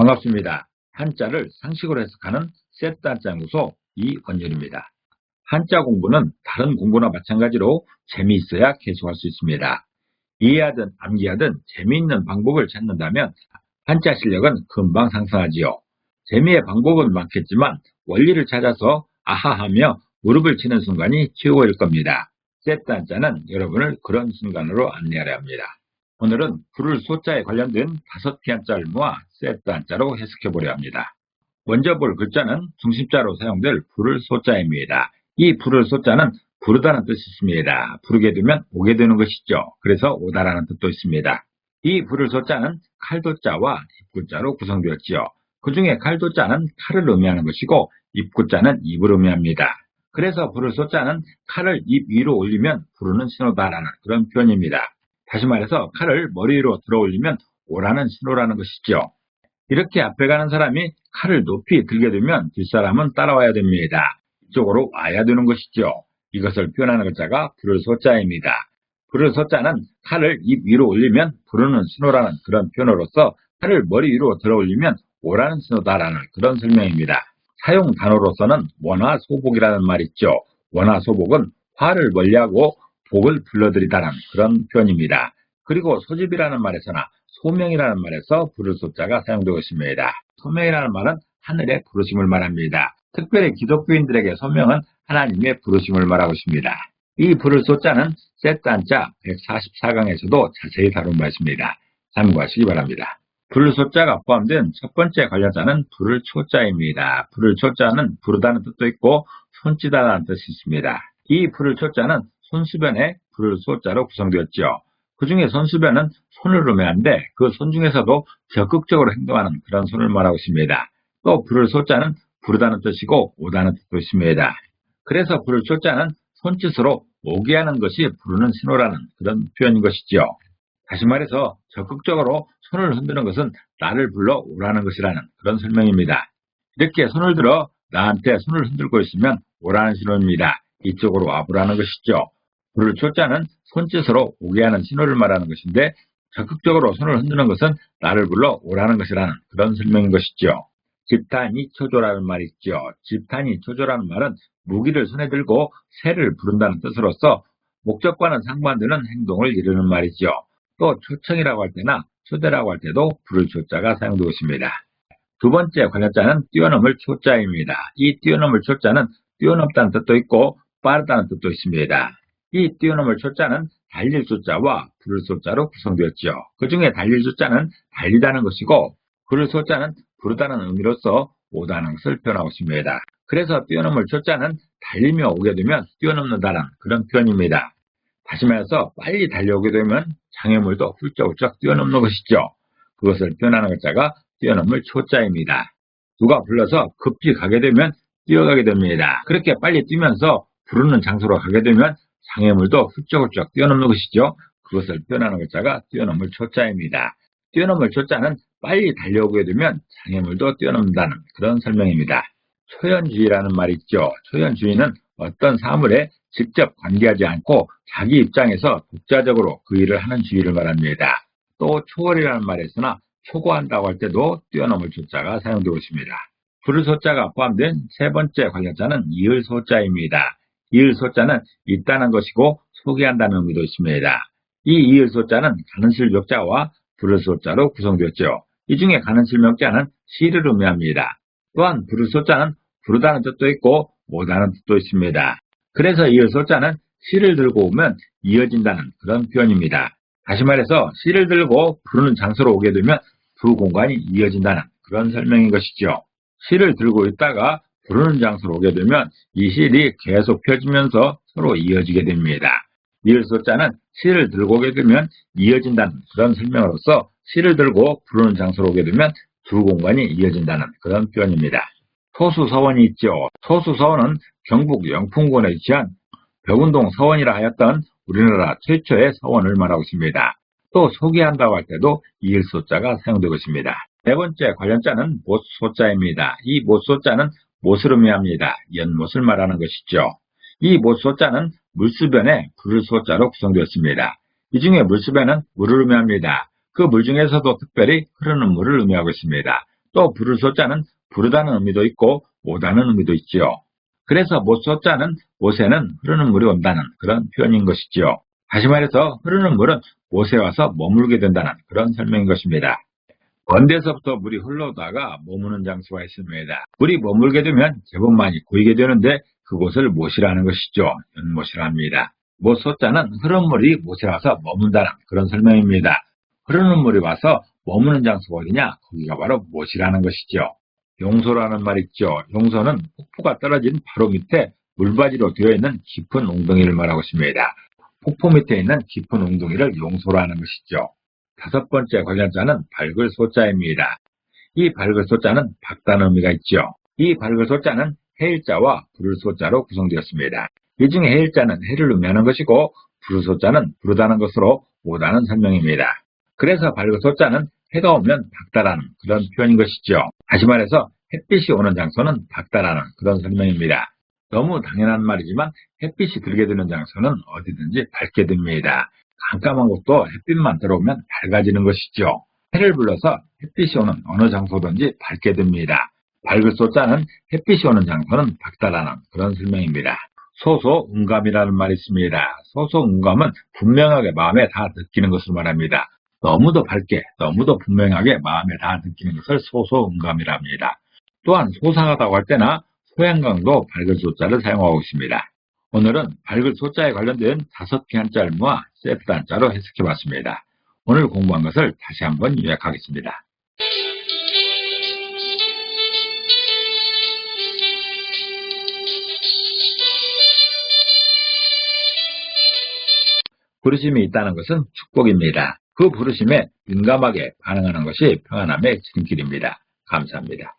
반갑습니다. 한자를 상식으로 해석하는 세트 한자 연구소 이원율입니다. 한자 공부는 다른 공부나 마찬가지로 재미있어야 계속할 수 있습니다. 이해하든 암기하든 재미있는 방법을 찾는다면 한자 실력은 금방 상승하지요. 재미의 방법은 많겠지만 원리를 찾아서 아하하며 무릎을 치는 순간이 최고일 겁니다. 세트 한자는 여러분을 그런 순간으로 안내하려 합니다. 오늘은 부를 소자에 관련된 5개 한자를 모아 세트 한자로 해석해 보려 합니다. 먼저 볼 글자는 중심자로 사용될 부를 소자입니다. 이 부를 소자는 부르다는 뜻이 있습니다. 부르게 되면 오게 되는 것이죠. 그래서 오다라는 뜻도 있습니다. 이 부를 소자는 칼도자와 입구자로 구성되었지요. 그 중에 칼도자는 칼을 의미하는 것이고 입구자는 입을 의미합니다. 그래서 부를 소자는 칼을 입 위로 올리면 부르는 신호다라는 그런 표현입니다. 다시 말해서 칼을 머리 위로 들어 올리면 오라는 신호라는 것이죠. 이렇게 앞에 가는 사람이 칼을 높이 들게 되면 뒷사람은 따라와야 됩니다. 이쪽으로 와야 되는 것이죠. 이것을 표현하는 글자가 부를 소자입니다. 부를 소자는 칼을 입 위로 올리면 부르는 신호라는 그런 표현으로서 칼을 머리 위로 들어 올리면 오라는 신호다라는 그런 설명입니다. 사용 단어로서는 원화소복이라는 말이 있죠. 원화소복은 화를 멀리하고 복을 불러들이다라는 그런 표현입니다. 그리고 소집이라는 말에서나 소명이라는 말에서 부를 소자가 사용되고 있습니다. 소명이라는 말은 하늘의 부르심을 말합니다. 특별히 기독교인들에게 소명은 하나님의 부르심을 말하고 있습니다. 이 부를 소자는 세트 한자 144강에서도 자세히 다룬 바 있습니다. 참고하시기 바랍니다. 부를 소자가 포함된 첫 번째 관련자는 부를 초자입니다. 부를 초자는 부르다는 뜻도 있고 손찌다라는 뜻이 있습니다. 이 부를 초자는 손수변의 부를 소자로 구성되었죠. 그 중에 손수변은 손을 의미하는데 그 손 중에서도 적극적으로 행동하는 그런 손을 말하고 있습니다. 또 부를 소자는 부르다는 뜻이고 오다는 뜻도 있습니다. 그래서 부를 초자는 손짓으로 오게 하는 것이 부르는 신호라는 그런 표현인 것이죠. 다시 말해서 적극적으로 손을 흔드는 것은 나를 불러 오라는 것이라는 그런 설명입니다. 이렇게 손을 들어 나한테 손을 흔들고 있으면 오라는 신호입니다. 이쪽으로 와보라는 것이죠. 부를 초자는 손짓으로 오게 하는 신호를 말하는 것인데 적극적으로 손을 흔드는 것은 나를 불러 오라는 것이라는 그런 설명인 것이죠. 집탄이 초조라는 말이 있죠. 집탄이 초조라는 말은 무기를 손에 들고 새를 부른다는 뜻으로서 목적과는 상반되는 행동을 이루는 말이죠. 또 초청이라고 할 때나 초대라고 할 때도 부를 초자가 사용되고 있습니다. 두 번째 관련자는 뛰어넘을 초자입니다. 이 뛰어넘을 초자는 뛰어넘다는 뜻도 있고 빠르다는 뜻도 있습니다. 이 뛰어넘을 초자는 달릴 초자와 부를 소자로 구성되었죠. 그 중에 달릴 초자는 달리다는 것이고 부를 소자는 부르다는 의미로서 오다는 것을 표현하고 있습니다. 그래서 뛰어넘을 초자는 달리며 오게 되면 뛰어넘는다는 그런 표현입니다. 다시 말해서 빨리 달려오게 되면 장애물도 훌쩍훌쩍 뛰어넘는 것이죠. 그것을 표현하는 글자가 뛰어넘을 초자입니다. 누가 불러서 급히 가게 되면 뛰어가게 됩니다. 그렇게 빨리 뛰면서 부르는 장소로 가게 되면 장애물도 훌쩍훌쩍 뛰어넘는 것이죠. 그것을 표현하는 글자가 뛰어넘을 초자입니다. 뛰어넘을 초자는 빨리 달려오게 되면 장애물도 뛰어넘는다는 그런 설명입니다. 초연주의라는 말이 있죠. 초연주의는 어떤 사물에 직접 관계하지 않고 자기 입장에서 독자적으로 그 일을 하는 주의를 말합니다. 또 초월이라는 말에서나 초고한다고 할 때도 뛰어넘을 초자가 사용되고 있습니다. 부를 소자가 포함된 세 번째 관련자는 이을 소자입니다. 이을 소자는 있다는 것이고 소개한다는 의미도 있습니다. 이 이을 소자는 가는실 명자와 부를 소자로 구성되었죠. 이 중에 가는실 명자는 시를 의미합니다. 또한 부를 소자는 부르다는 뜻도 있고 오다는 뜻도 있습니다. 그래서 이을 소자는 시를 들고 오면 이어진다는 그런 표현입니다. 다시 말해서 시를 들고 부르는 장소로 오게 되면 두 공간이 이어진다는 그런 설명인 것이죠. 시를 들고 있다가 부르는 장소로 오게 되면 이 실이 계속 펴지면서 서로 이어지게 됩니다. 이을 소자는 시를 들고 오게 되면 이어진다는 그런 설명으로서 시를 들고 부르는 장소로 오게 되면 두 공간이 이어진다는 그런 표현입니다. 소수서원이 있죠. 소수서원은 경북 영풍군에 위치한 벽운동 서원이라 하였던 우리나라 최초의 서원을 말하고 있습니다. 또 소개한다고 할 때도 이을 소자가 사용되고 있습니다. 네 번째 관련자는 못소자입니다. 이 못소자는 못을 의미합니다. 연못을 말하는 것이죠. 이 못소자는 물수변의 부를 소자로 구성되었습니다. 이 중에 물수변은 물을 의미합니다. 그 물 중에서도 특별히 흐르는 물을 의미하고 있습니다. 또 부를 소자는 부르다는 의미도 있고 오다는 의미도 있지요. 그래서 못 소자는 못에는 흐르는 물이 온다는 그런 표현인 것이지요. 다시 말해서 흐르는 물은 못에 와서 머물게 된다는 그런 설명인 것입니다. 먼 데서부터 물이 흘러오다가 머무는 장소가 있습니다. 물이 머물게 되면 제법 많이 고이게 되는데 그곳을 못이라는 것이죠. 연못이라 합니다. 못 소자는 흐르는 물이 못에 와서 머문다는 그런 설명입니다. 흐르는 물이 와서 머무는 장소가 어디냐? 거기가 바로 못이라는 것이죠. 용소라는 말 있죠. 용소는 폭포가 떨어진 바로 밑에 물바지로 되어 있는 깊은 웅덩이를 말하고 있습니다. 폭포 밑에 있는 깊은 웅덩이를 용소라는 것이죠. 다섯 번째 관련자는 밝을 소자입니다. 이 밝을 소자는 밝다는 의미가 있죠. 이 밝을 소자는 해일자와 부를 소자로 구성되었습니다. 이 중에 해일자는 해를 의미하는 것이고 부를 소자는 부르다는 것으로 오다는 설명입니다. 그래서 밝을 소자는 해가 오면 밝다라는 그런 표현인 것이죠. 다시 말해서 햇빛이 오는 장소는 밝다라는 그런 설명입니다. 너무 당연한 말이지만 햇빛이 들게 되는 장소는 어디든지 밝게 됩니다. 깜깜한 곳도 햇빛만 들어오면 밝아지는 것이죠. 해를 불러서 햇빛이 오는 어느 장소든지 밝게 됩니다. 밝을 소자는 햇빛이 오는 장소는 밝다라는 그런 설명입니다. 소소음감이라는 말이 있습니다. 소소음감은 분명하게 마음에 다 느끼는 것을 말합니다. 너무도 밝게, 너무도 분명하게 마음에 다 느끼는 것을 소소음감이라 합니다. 또한 소상하다고 할 때나 소양강도 밝을 소자를 사용하고 있습니다. 오늘은 밝을 소자에 관련된 5개 한자를 모아 세트 한자로 해석해봤습니다. 오늘 공부한 것을 다시 한번 요약하겠습니다. 부르심이 있다는 것은 축복입니다. 그 부르심에 민감하게 반응하는 것이 평안함의 지름길입니다. 감사합니다.